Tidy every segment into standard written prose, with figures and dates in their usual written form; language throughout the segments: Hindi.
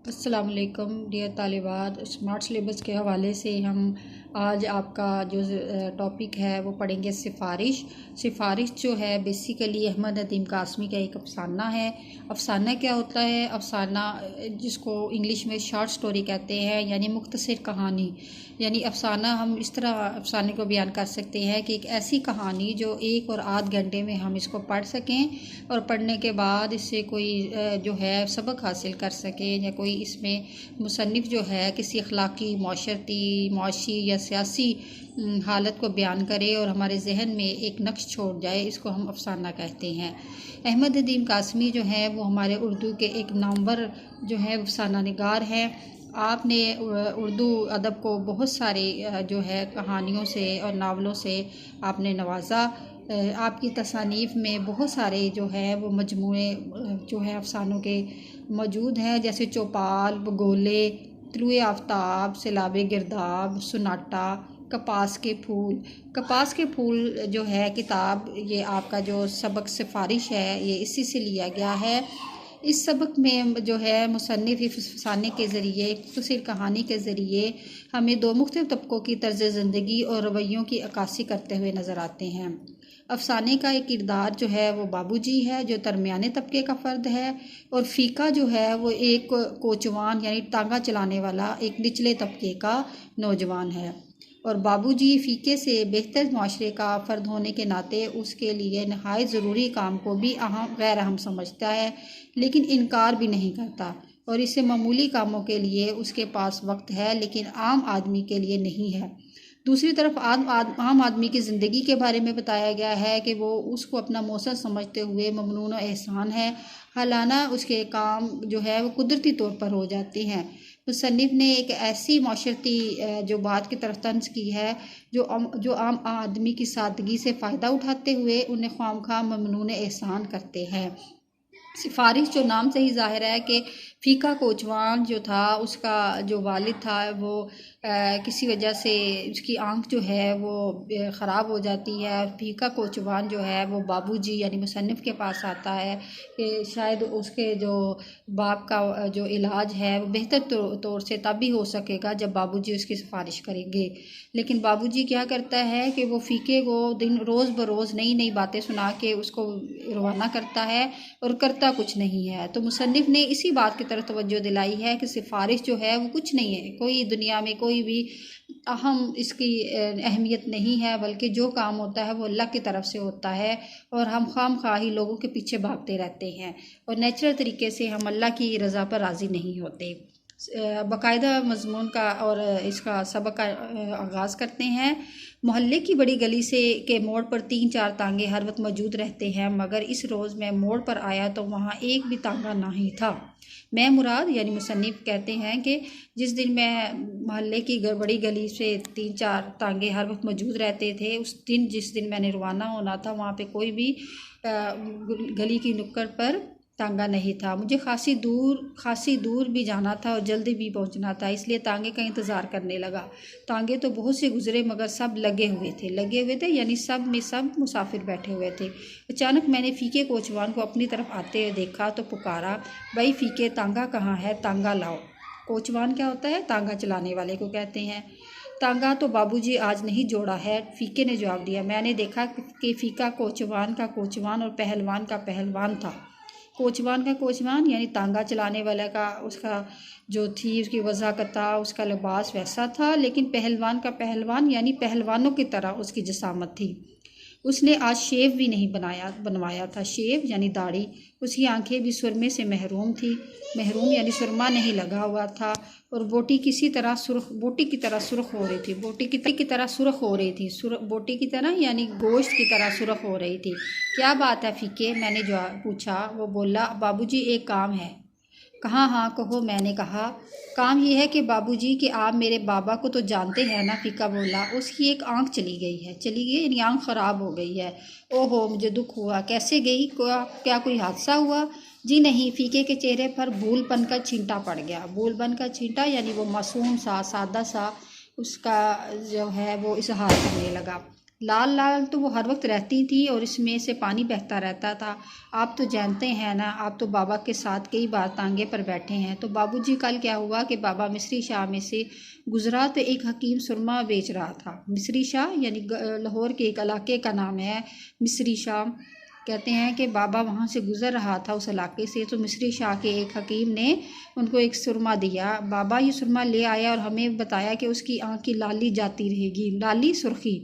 अस्सलाम वालेकुम डियर तालिबात। स्मार्ट सिलेबस के हवाले से हम आज आपका जो टॉपिक है वो पढ़ेंगे सिफारिश जो है बेसिकली अहमद नदीम कासमी का एक अफसाना है। अफसाना क्या होता है? अफसाना जिसको इंग्लिश में शॉर्ट स्टोरी कहते हैं, यानी मुख्तसर कहानी। यानी अफसाना हम इस तरह अफसाने को बयान कर सकते हैं कि एक ऐसी कहानी जो एक और आध घंटे में हम इसको पढ़ सकें और पढ़ने के बाद इससे कोई जो है सबक हासिल कर सकें, या कोई इसमें मुसन्निफ़ जो है किसी अखलाकी, माशरती, मुआशी या सियासी हालत को बयान करे और हमारे जहन में एक नक्श छोड़ जाए, इसको हम अफसाना कहते हैं। अहमद नदीम कासमी जो है वो हमारे उर्दू के एक नामवर जो है अफसाना निगार हैं। आपने उर्दू अदब को बहुत सारे जो है कहानियों से और नावलों से आपने नवाजा। आपकी तसानीफ़ में बहुत सारे जो है वो मजमूए जो है अफसानों के मौजूद हैं, जैसे चौपाल, बगोले, तुलुए आफ्ताब, सैलाब गिरदाब, सुनाटा, कपास के फूल जो है किताब, ये आपका जो सबक सिफारिश है ये इसी से लिया गया है। इस सबक में जो है मुसन्निफ़ अफसाने के ज़रिए, मुख्तसर कहानी के ज़रिए हमें दो मुख्तलिफ़ तबक़ों की तर्ज़ ज़िंदगी और रवैयों की अक्कासी करते हुए नज़र आते हैं। अफसाने का एक किरदार जो है वो बाबूजी है, जो दरमियाने तबके का फ़र्द है, और फ़ीका जो है वो एक कोचवान यानी टांगा चलाने वाला एक निचले तबके का नौजवान है। और बाबूजी फ़ीके से बेहतर माशरे का फ़र्द होने के नाते उसके लिए नहायत ज़रूरी काम को भी गैर अहम समझता है, लेकिन इनकार भी नहीं करता, और इससे मामूली कामों के लिए उसके पास वक्त है लेकिन आम आदमी के लिए नहीं है। दूसरी तरफ आम आदमी की ज़िंदगी के बारे में बताया गया है कि वो उसको अपना मौसर समझते हुए ममनून व एहसान है, हालाना उसके काम जो है वो कुदरती तौर पर हो जाते हैं। मुसन्निफ़ ने एक ऐसी माशरती जो बात की तरफ तंज की है जो आम आदमी की सादगी से फ़ायदा उठाते हुए उन्हें ख्वामख्वाह ममनून एहसान करते हैं। सिफारिश जो नाम से ही ज़ाहिर है कि फ़ीका कोचवान जो था, उसका जो वालिद था वो किसी वजह से उसकी आँख जो है वो ख़राब हो जाती है, और फ़ीका कोचवान जो है वो बाबूजी यानी मुसन्निफ़ के पास आता है कि शायद उसके जो बाप का जो इलाज है वो बेहतर तौर से तब भी हो सकेगा जब बाबूजी उसकी सिफारिश करेंगे। लेकिन बाबूजी क्या करता है कि वो फ़ीके को रोज़ बरोज़ नई नई बातें सुना के उसको रवाना करता है और करता कुछ नहीं है। तो मुसन्निफ़ ने इसी बात की तरफ तवज्जो दिलाई है कि सिफारिश जो है वो कुछ नहीं है, कोई दुनिया में कोई भी अहम इसकी अहमियत नहीं है, बल्कि जो काम होता है वो अल्लाह की तरफ से होता है, और हम खामख्वाही लोगों के पीछे भागते रहते हैं और नेचुरल तरीके से हम अल्लाह की रज़ा पर राज़ी नहीं होते। बाकायदा मज़मून का और इसका सबक का आगाज़ करते हैं। मोहल्ले की बड़ी गली से के मोड़ पर 3-4 तांगे हर वक्त मौजूद रहते हैं, मगर इस रोज़ मैं मोड़ पर आया तो वहाँ एक भी तांगा नहीं था। मैं मुराद यानी मुसन्निफ़ कहते हैं कि जिस दिन मैं मोहल्ले की बड़ी गली से 3-4 तांगे हर वक्त मौजूद रहते थे, उस दिन जिस दिन मैंने रवाना होना था वहाँ पे कोई भी गली की नुक्कड़ पर तांगा नहीं था। मुझे खासी दूर भी जाना था और जल्दी भी पहुंचना था, इसलिए तांगे का इंतज़ार करने लगा। तांगे तो बहुत से गुजरे, मगर सब लगे हुए थे यानी सब में सब मुसाफिर बैठे हुए थे। अचानक मैंने फ़ीके कोचवान को अपनी तरफ आते हुए देखा तो पुकारा, भाई फ़ीके, तांगा कहाँ है? तांगा लाओ। कोचवान क्या होता है? तांगा चलाने वाले को कहते हैं। तांगा तो बाबूजी आज नहीं जोड़ा है, फ़ीके ने जवाब दिया। मैंने देखा कि फ़ीका कोचवान का कोचवान और पहलवान का पहलवान था। कोचवान का कोचवान यानी तांगा चलाने वाला का उसका जो थी उसकी वज़ाकता, उसका लिबास वैसा था, लेकिन पहलवान का पहलवान यानी पहलवानों की तरह उसकी जसामत थी। उसने आज शेव भी नहीं बनवाया था, शेव यानी दाढ़ी। उसकी आंखें भी सुरमे से महरूम यानी सुरमा नहीं लगा हुआ था, और बोटी की तरह सुर्ख हो रही थी। बोटी की तरह यानी गोश्त की तरह सुर्ख हो रही थी। क्या बात है फ़ीके? मैंने जवाब पूछा। वो बोला, बाबूजी एक काम है। कहाँ? हाँ कहो, मैंने कहा। काम ये है कि बाबूजी कि आप मेरे बाबा को तो जानते हैं ना? फ़ीका बोला। उसकी एक आंख चली गई यानी आंख ख़राब हो गई है। ओहो, मुझे दुख हुआ। कैसे गई? क्या कोई हादसा हुआ? जी नहीं। फ़ीके के चेहरे पर भूलपन का छींटा पड़ गया। भूलपन का छींटा यानी वो मासूम सा, सादा सा उसका जो है वो इजहार करने लगा। लाल लाल तो वो हर वक्त रहती थी और इसमें से पानी बहता रहता था। आप तो जानते हैं ना, आप तो बाबा के साथ कई बार तांगे पर बैठे हैं। तो बाबूजी कल क्या हुआ कि बाबा मिस्री शाह में से गुजरा तो एक हकीम सुरमा बेच रहा था। मिस्री शाह यानी लाहौर के एक इलाके का नाम है मिस्री शाह। कहते हैं कि बाबा वहाँ से गुज़र रहा था उस इलाके से, तो मिस्री शाह के एक हकीम ने उनको एक सुरमा दिया। बाबा ये सुरमा ले आया और हमें बताया कि उसकी आँख की लाली जाती रहेगी, लाली सुर्खी।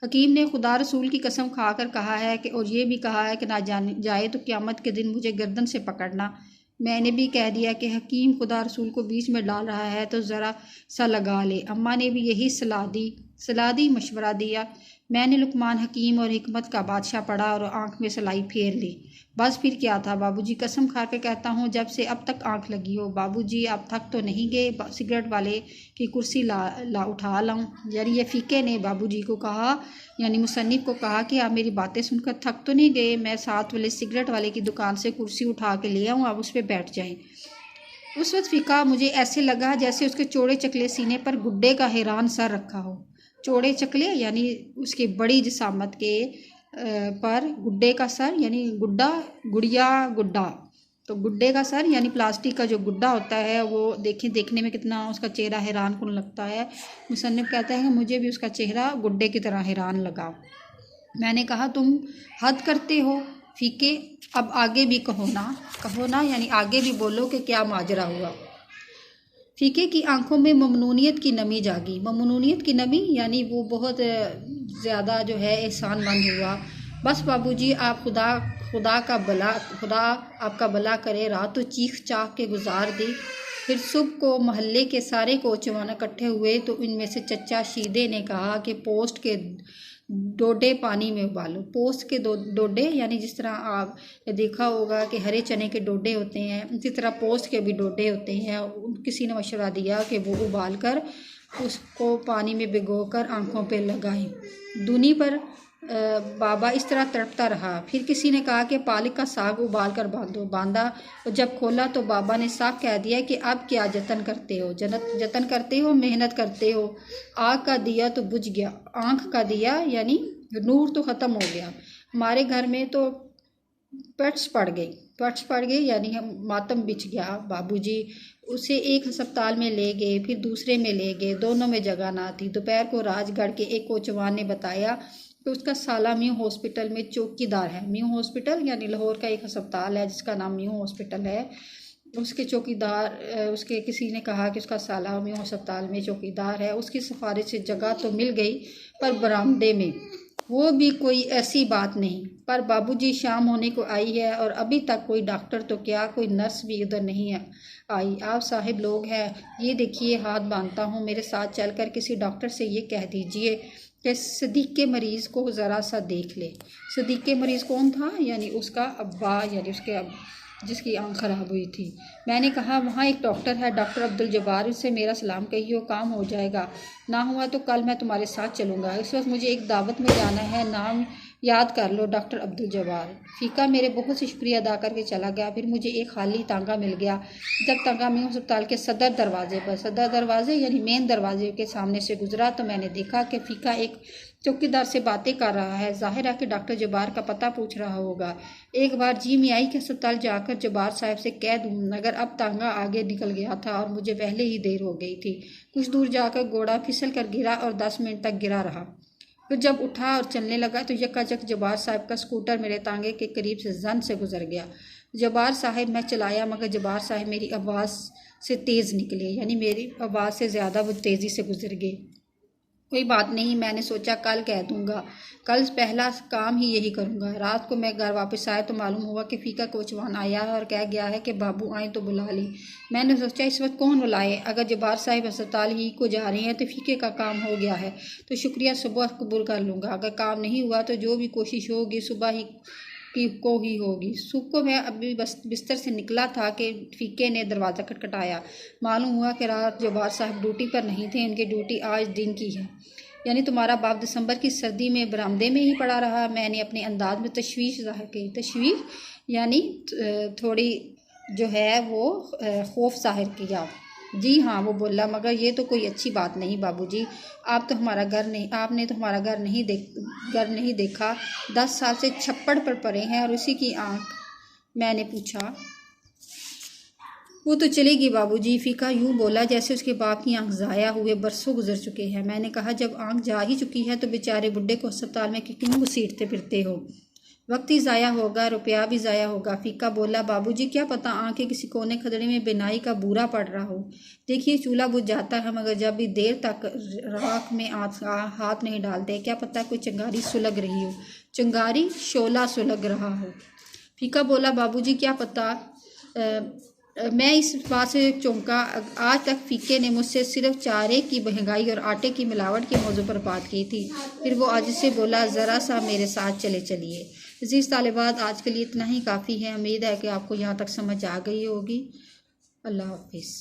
हकीम ने खुदा रसूल की कसम खाकर कहा है कि, और ये भी कहा है कि ना जाए तो क़यामत के दिन मुझे गर्दन से पकड़ना। मैंने भी कह दिया कि हकीम खुदा रसूल को बीच में डाल रहा है तो ज़रा सा लगा ले। अम्मा ने भी यही सलाह दी, मशवरा दिया। मैंने लुकमान हकीम और हिकमत का बादशाह पढ़ा और आंख में सलाई फेर ली। बस फिर क्या था बाबूजी, कसम खा कर कहता हूँ जब से अब तक आंख लगी हो। बाबूजी आप थक तो नहीं गए? सिगरेट वाले की कुर्सी ला उठा लाऊं? यानी ये फ़ीके ने बाबूजी को कहा, यानी मुसन्निफ़ को कहा कि आप मेरी बातें सुनकर थक तो नहीं गए? मैं साथ वाले सिगरेट वाले की दुकान से कुर्सी उठा के ले आऊँ, आप उस पर बैठ जाएँ। उस वक्त फ़ीका मुझे ऐसे लगा जैसे उसके चौड़े चकले सीने पर गुड्डे का हैरान सर रखा हो। चौड़े चकले यानी उसकी बड़ी जिसामत के पर गुड्डे का सर यानी गुड्डा। तो गुड्डे का सर यानी प्लास्टिक का जो गुड्डा होता है वो देखने में कितना उसका चेहरा हैरान कुन लगता है। मुसन्निफ़ कहता है कि मुझे भी उसका चेहरा गुड्डे की तरह हैरान लगा। मैंने कहा तुम हद करते हो फ़ीके, अब आगे भी कहो ना यानी आगे भी बोलो कि क्या माजरा हुआ। फ़ीके की आंखों में ममनूनियत की नमी जागी। ममनूनियत की नमी यानी वो बहुत ज़्यादा जो है एहसानमंद हुआ। बस बाबूजी आप खुदा आपका भला करे। रात तो चीख चाख के गुजार दी। फिर सुबह को मोहल्ले के सारे कोचवान इकट्ठे हुए तो इनमें से चचा शीदे ने कहा कि पोस्ट के डोडे पानी में उबालो। पोस्ट के डोडे यानी जिस तरह आप देखा होगा कि हरे चने के डोडे होते हैं, इसी तरह पोस्ट के भी डोडे होते हैं। किसी ने मशवरा दिया कि वो उबाल कर उसको पानी में भिगोकर आंखों पे लगाएं। दूनी पर बाबा इस तरह तड़पता रहा। फिर किसी ने कहा कि पालक का साग उबाल कर बांधा। जब खोला तो बाबा ने साफ कह दिया कि अब क्या जतन करते हो, मेहनत करते हो। आग का दिया तो बुझ गया, आँख का दिया यानी नूर तो ख़त्म हो गया। हमारे घर में तो पट्स पड़ गई यानी हम मातम बिछ गया। बाबूजी उसे एक अस्पताल में ले गए, फिर दूसरे में ले गए, दोनों में जगह ना थी। दोपहर को राजगढ़ के एक कोचवान ने बताया कि उसका साला म्यू हॉस्पिटल में चौकीदार है। म्यू हॉस्पिटल यानी लाहौर का एक अस्पताल है जिसका नाम म्यू हॉस्पिटल है। उसके चौकीदार उसके किसी ने कहा कि उसका साला म्यू अस्पताल में चौकीदार है। उसकी सिफारिश से जगह तो मिल गई पर बरामदे में, वो भी कोई ऐसी बात नहीं। पर बाबूजी शाम होने को आई है और अभी तक कोई डॉक्टर तो क्या कोई नर्स भी उधर नहीं आई। आप साहिब लोग हैं, ये देखिए हाथ बांधता हूँ, मेरे साथ चलकर किसी डॉक्टर से ये कह दीजिए कि सदीक के मरीज़ को ज़रा सा देख ले। सदीक के मरीज़ कौन था? यानी उसका अब्बा, यानी उसके जिसकी आँख ख़राब हुई थी। मैंने कहा वहाँ एक डॉक्टर है, डॉक्टर अब्दुल जब्बार, उससे मेरा सलाम कहियो, काम हो जाएगा। ना हुआ तो कल मैं तुम्हारे साथ चलूँगा। इस वक्त मुझे एक दावत में जाना है, नाम याद कर लो, डॉक्टर अब्दुल जब्बार। फ़ीका मेरे बहुत से शुक्रिया अदा करके चला गया। फिर मुझे एक खाली तांगा मिल गया। जब तांगा म्यू अस्पताल के सदर दरवाजे यानी मेन दरवाजे के सामने से गुजरा तो मैंने देखा कि फ़ीका एक चौकीदार से बातें कर रहा है। जाहिर है कि डॉक्टर जब्बार का पता पूछ रहा होगा। एक बार जी में आई कि अस्पताल जाकर जब्बार साहब से कह दूँ, मगर अब तांगा आगे निकल गया था और मुझे पहले ही देर हो गई थी। कुछ दूर जाकर घोड़ा फिसल कर गिरा और 10 मिनट तक गिरा रहा। फिर जब उठा और चलने लगा तो यकायक जब्बार साहब का स्कूटर मेरे तांगे के करीब से जन से गुजर गया। जब्बार साहब मैं चलाया, मगर जब्बार साहब मेरी आवाज़ से तेज़ निकले, यानी मेरी आवाज़ से ज़्यादा वो तेज़ी से गुजर गए। कोई बात नहीं, मैंने सोचा कल कह दूंगा, कल पहला काम ही यही करूंगा। रात को मैं घर वापस आया तो मालूम हुआ कि फ़ीका कोचवान आया और कह गया है कि बाबू आए तो बुला ली। मैंने सोचा इस वक्त कौन बुलाए, अगर जब्बार साहिब अस्पताल ही को जा रहे हैं तो फ़ीके का काम हो गया है तो शुक्रिया सुबह कबूल कर लूँगा। अगर काम नहीं हुआ तो जो भी कोशिश होगी सुबह ही को ही होगी। सुबह को मैं अभी बस बिस्तर से निकला था कि फ़ीके ने दरवाज़ा खटखटाया। मालूम हुआ कि रात जब्बार साहब ड्यूटी पर नहीं थे, उनकी ड्यूटी आज दिन की है। यानी तुम्हारा बाप दिसंबर की सर्दी में बरामदे में ही पड़ा रहा। मैंने अपने अंदाज में तशवीश ज़ाहिर की। तशवीश यानी थोड़ी जो है वो खौफ ज़ाहिर किया। जी हाँ, वो बोला, मगर ये तो कोई अच्छी बात नहीं बाबूजी। आप तो हमारा घर नहीं आपने तो हमारा घर नहीं देखा। 10 साल से छप्पड़ पर पड़े हैं और उसी की आंख। मैंने पूछा। वो तो चलेगी बाबूजी। फीका यूं बोला जैसे उसके बाप की आंख ज़ाया हुए बरसों गुजर चुके हैं। मैंने कहा, जब आंख जा ही चुकी है तो बेचारे बुड्ढे को अस्पताल में क्यों घसीटते फिरते हो? वक्त ही ज़ाया होगा, रुपया भी ज़ाया होगा। फीका बोला, बाबूजी क्या पता आंख के किसी कोने खदड़े में बिनाई का बूरा पड़ रहा हो। देखिए, चूल्हा बुझ जाता है मगर जब भी देर तक राख में हाथ नहीं डालते, क्या पता कोई चिंगारी सुलग रही हो। चिंगारी? शोला सुलग रहा हो। फीका बोला, बाबूजी क्या पता। मैं इस बात से चौंका। आज तक फीके ने मुझसे सिर्फ चारे की महंगाई और आटे की मिलावट के मौजू पर बात की थी। फिर वो आज से बोला, ज़रा सा मेरे साथ चलिए। अजीज़ तालिबात, आज के लिए इतना ही काफ़ी है। उम्मीद है कि आपको यहाँ तक समझ आ गई होगी। अल्लाह हाफिज़।